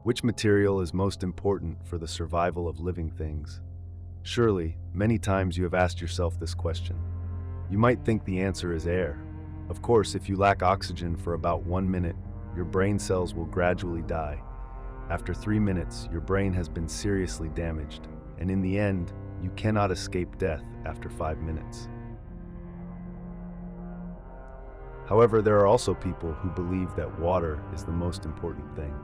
Which material is most important for the survival of living things? Surely, many times you have asked yourself this question. You might think the answer is air. Of course, if you lack oxygen for about 1 minute, your brain cells will gradually die. After 3 minutes, your brain has been seriously damaged, and in the end, you cannot escape death after 5 minutes. However, there are also people who believe that water is the most important thing.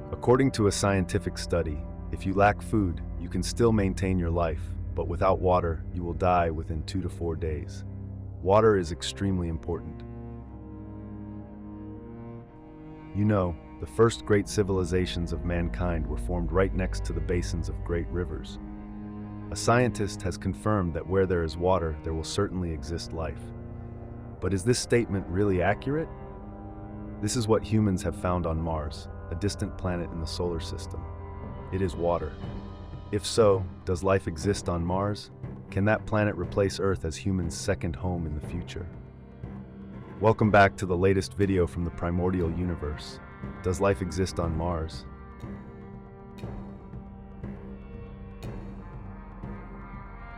According to a scientific study, if you lack food, you can still maintain your life, but without water, you will die within 2 to 4 days. Water is extremely important. You know, the first great civilizations of mankind were formed right next to the basins of great rivers. A scientist has confirmed that where there is water, there will certainly exist life. But is this statement really accurate? This is what humans have found on Mars, a distant planet in the solar system. It is water. If so, does life exist on Mars? Can that planet replace Earth as humans' second home in the future? Welcome back to the latest video from the primordial universe. Does life exist on Mars?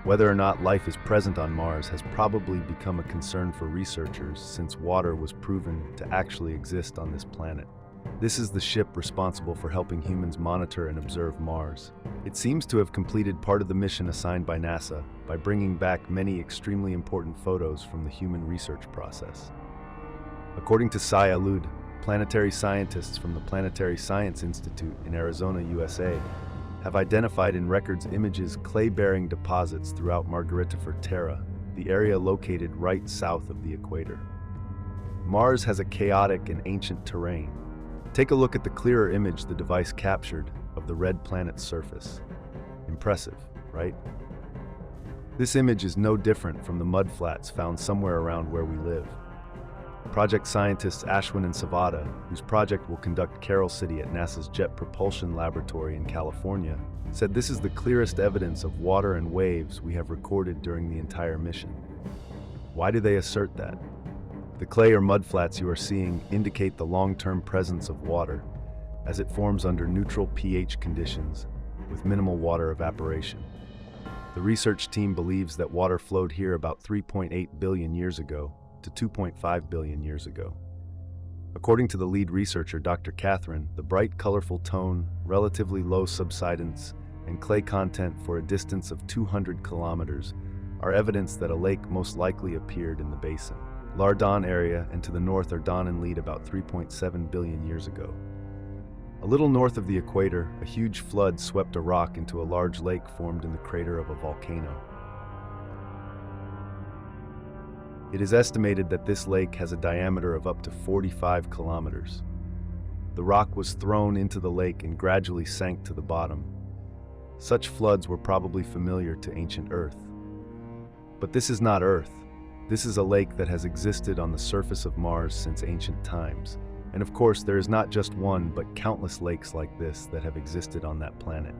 Whether or not life is present on Mars has probably become a concern for researchers since water was proven to actually exist on this planet. This is the ship responsible for helping humans monitor and observe Mars. It seems to have completed part of the mission assigned by NASA by bringing back many extremely important photos from the human research process. According to Sai Alud, planetary scientists from the Planetary Science Institute in Arizona, USA, have identified in records images clay-bearing deposits throughout Margaritifer Terra, the area located right south of the equator. Mars has a chaotic and ancient terrain. Take a look at the clearer image the device captured of the red planet's surface. Impressive, right? This image is no different from the mudflats found somewhere around where we live. Project scientists Ashwin and Savada, whose project will conduct Carroll City at NASA's Jet Propulsion Laboratory in California, said this is the clearest evidence of water and waves we have recorded during the entire mission. Why do they assert that? The clay or mudflats you are seeing indicate the long-term presence of water, as it forms under neutral pH conditions with minimal water evaporation. The research team believes that water flowed here about 3.8 billion years ago to 2.5 billion years ago. According to the lead researcher, Dr. Catherine, the bright, colorful tone, relatively low subsidence, and clay content for a distance of 200 kilometers are evidence that a lake most likely appeared in the basin. Lardon area and to the north are Don and Lead about 3.7 billion years ago. A little north of the equator, a huge flood swept a rock into a large lake formed in the crater of a volcano. It is estimated that this lake has a diameter of up to 45 kilometers. The rock was thrown into the lake and gradually sank to the bottom. Such floods were probably familiar to ancient Earth. But this is not Earth. This is a lake that has existed on the surface of Mars since ancient times. And of course, there is not just one, but countless lakes like this that have existed on that planet.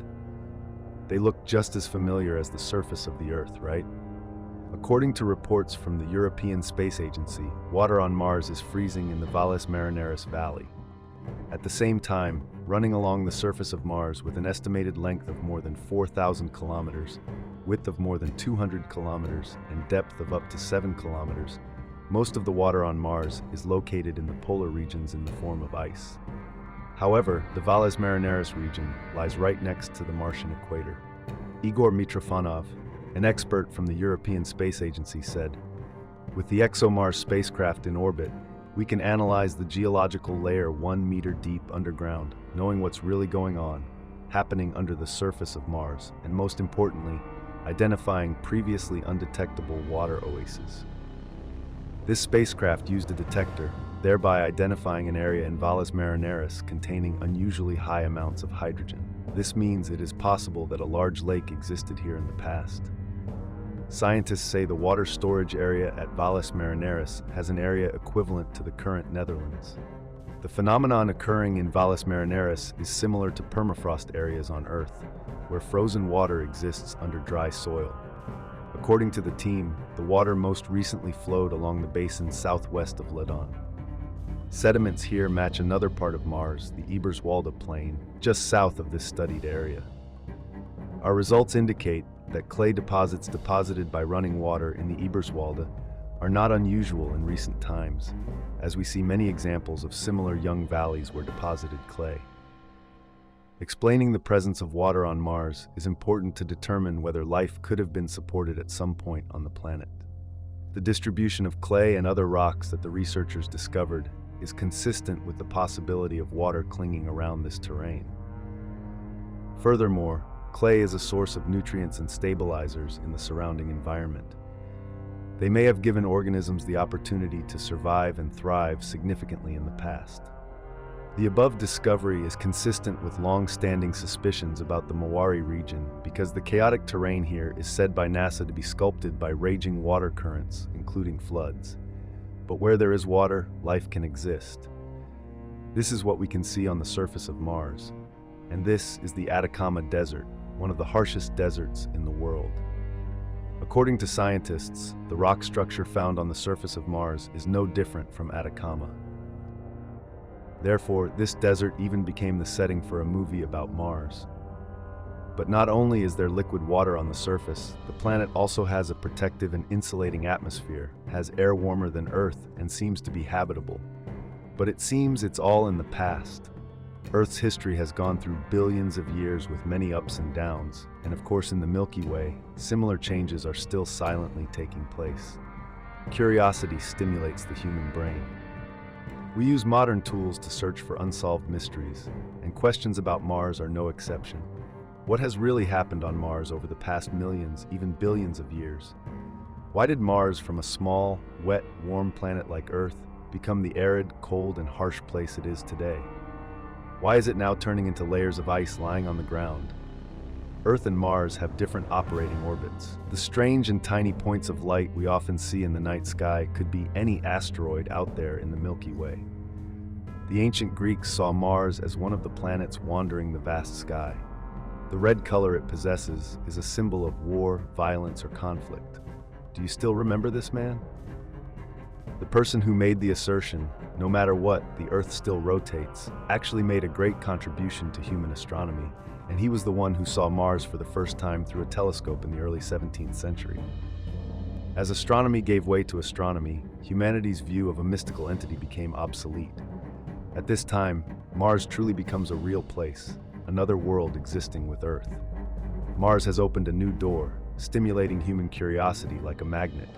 They look just as familiar as the surface of the Earth, right? According to reports from the European Space Agency, water on Mars is freezing in the Valles Marineris Valley. At the same time, running along the surface of Mars with an estimated length of more than 4,000 kilometers, width of more than 200 kilometers, and depth of up to 7 kilometers, most of the water on Mars is located in the polar regions in the form of ice. However, the Valles Marineris region lies right next to the Martian equator. Igor Mitrofanov, an expert from the European Space Agency, said, "With the ExoMars spacecraft in orbit, we can analyze the geological layer 1 meter deep underground, knowing what's really going on, happening under the surface of Mars, and most importantly, identifying previously undetectable water oases." This spacecraft used a detector, thereby identifying an area in Valles Marineris containing unusually high amounts of hydrogen. This means it is possible that a large lake existed here in the past. Scientists say the water storage area at Valles Marineris has an area equivalent to the current Netherlands. The phenomenon occurring in Valles Marineris is similar to permafrost areas on Earth, where frozen water exists under dry soil. According to the team, the water most recently flowed along the basin southwest of Ladon. Sediments here match another part of Mars, the Eberswalde Plain, just south of this studied area. Our results indicate that clay deposits deposited by running water in the Eberswalde are not unusual in recent times, as we see many examples of similar young valleys where deposited clay. Explaining the presence of water on Mars is important to determine whether life could have been supported at some point on the planet. The distribution of clay and other rocks that the researchers discovered is consistent with the possibility of water clinging around this terrain. Furthermore, clay is a source of nutrients and stabilizers in the surrounding environment. They may have given organisms the opportunity to survive and thrive significantly in the past. The above discovery is consistent with long-standing suspicions about the Mawari region because the chaotic terrain here is said by NASA to be sculpted by raging water currents, including floods. But where there is water, life can exist. This is what we can see on the surface of Mars, and this is the Atacama Desert, one of the harshest deserts in the world. According to scientists, the rock structure found on the surface of Mars is no different from Atacama. Therefore, this desert even became the setting for a movie about Mars. But not only is there liquid water on the surface, the planet also has a protective and insulating atmosphere, has air warmer than Earth, and seems to be habitable. But it seems it's all in the past. Earth's history has gone through billions of years with many ups and downs, and of course in the Milky Way, similar changes are still silently taking place. Curiosity stimulates the human brain. We use modern tools to search for unsolved mysteries, and questions about Mars are no exception. What has really happened on Mars over the past millions, even billions of years? Why did Mars, from a small, wet, warm planet like Earth, become the arid, cold, and harsh place it is today? Why is it now turning into layers of ice lying on the ground? Earth and Mars have different operating orbits. The strange and tiny points of light we often see in the night sky could be any asteroid out there in the Milky Way. The ancient Greeks saw Mars as one of the planets wandering the vast sky. The red color it possesses is a symbol of war, violence, or conflict. Do you still remember this man? The person who made the assertion, no matter what, the Earth still rotates, actually made a great contribution to human astronomy, and he was the one who saw Mars for the first time through a telescope in the early 17th century. As astronomy gave way to astronomy, humanity's view of a mystical entity became obsolete. At this time, Mars truly becomes a real place, another world existing with Earth. Mars has opened a new door, stimulating human curiosity like a magnet.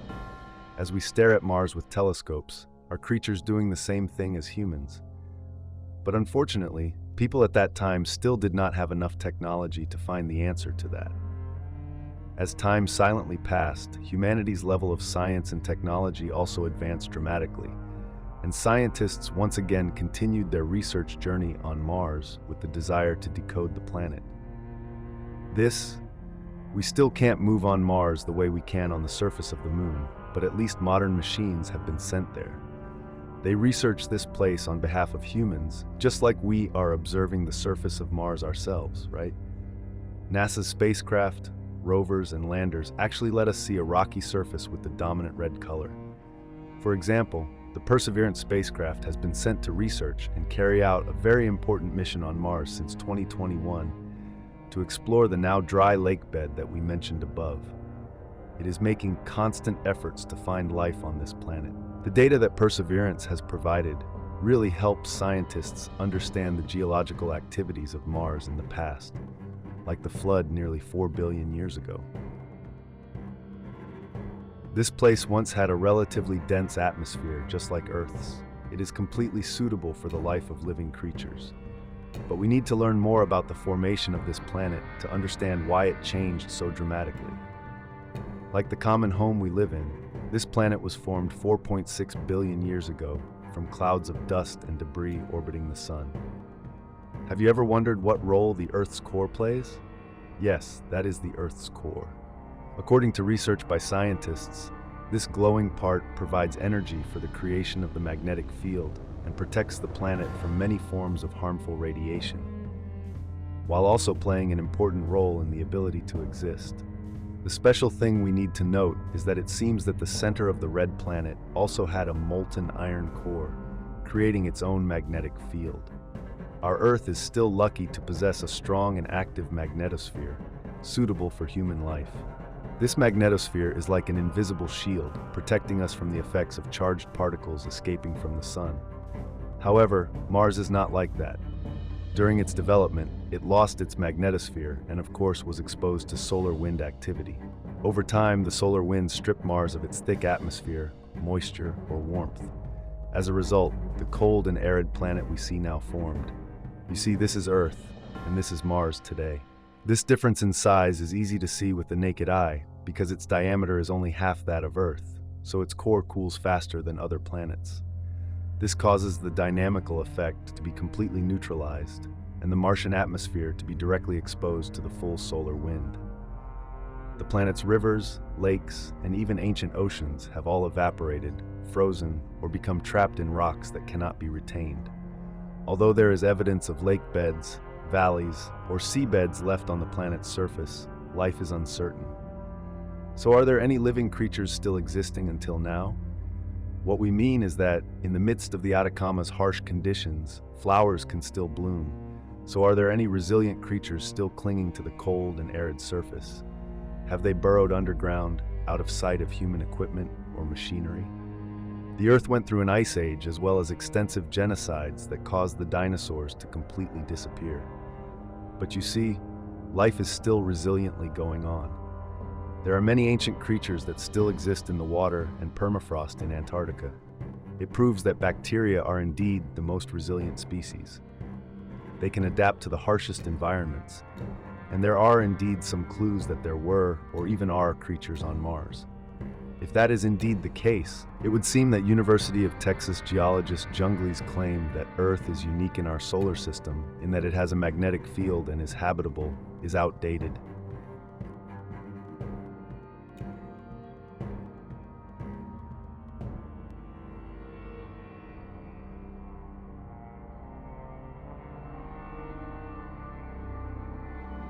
As we stare at Mars with telescopes, are creatures doing the same thing as humans? But unfortunately, people at that time still did not have enough technology to find the answer to that. As time silently passed, humanity's level of science and technology also advanced dramatically, and scientists once again continued their research journey on Mars with the desire to decode the planet. We still can't move on Mars the way we can on the surface of the Moon, but at least modern machines have been sent there. They research this place on behalf of humans, just like we are observing the surface of Mars ourselves, right? NASA's spacecraft, rovers, and landers actually let us see a rocky surface with the dominant red color. For example, the Perseverance spacecraft has been sent to research and carry out a very important mission on Mars since 2021 to explore the now dry lake bed that we mentioned above. It is making constant efforts to find life on this planet. The data that Perseverance has provided really helps scientists understand the geological activities of Mars in the past, like the flood nearly 4 billion years ago. This place once had a relatively dense atmosphere, just like Earth's. It is completely suitable for the life of living creatures. But we need to learn more about the formation of this planet to understand why it changed so dramatically. Like the common home we live in, this planet was formed 4.6 billion years ago from clouds of dust and debris orbiting the Sun. Have you ever wondered what role the Earth's core plays? Yes, that is the Earth's core. According to research by scientists, this glowing part provides energy for the creation of the magnetic field and protects the planet from many forms of harmful radiation, while also playing an important role in the ability to exist. The special thing we need to note is that it seems that the center of the red planet also had a molten iron core, creating its own magnetic field. Our Earth is still lucky to possess a strong and active magnetosphere, suitable for human life. This magnetosphere is like an invisible shield, protecting us from the effects of charged particles escaping from the sun. However, Mars is not like that. During its development, it lost its magnetosphere and of course was exposed to solar wind activity. Over time, the solar winds stripped Mars of its thick atmosphere, moisture, or warmth. As a result, the cold and arid planet we see now formed. You see, this is Earth, and this is Mars today. This difference in size is easy to see with the naked eye because its diameter is only half that of Earth, so its core cools faster than other planets. This causes the dynamical effect to be completely neutralized and the Martian atmosphere to be directly exposed to the full solar wind. The planet's rivers, lakes, and even ancient oceans have all evaporated, frozen, or become trapped in rocks that cannot be retained. Although there is evidence of lake beds, valleys, or seabeds left on the planet's surface, life is uncertain. So are there any living creatures still existing until now? What we mean is that, in the midst of the Atacama's harsh conditions, flowers can still bloom. So are there any resilient creatures still clinging to the cold and arid surface? Have they burrowed underground, out of sight of human equipment or machinery? The Earth went through an ice age as well as extensive genocides that caused the dinosaurs to completely disappear. But you see, life is still resiliently going on. There are many ancient creatures that still exist in the water and permafrost in Antarctica. It proves that bacteria are indeed the most resilient species. They can adapt to the harshest environments, and there are indeed some clues that there were or even are creatures on Mars. If that is indeed the case, it would seem that University of Texas geologist Jungley's claim that Earth is unique in our solar system in that it has a magnetic field and is habitable is outdated.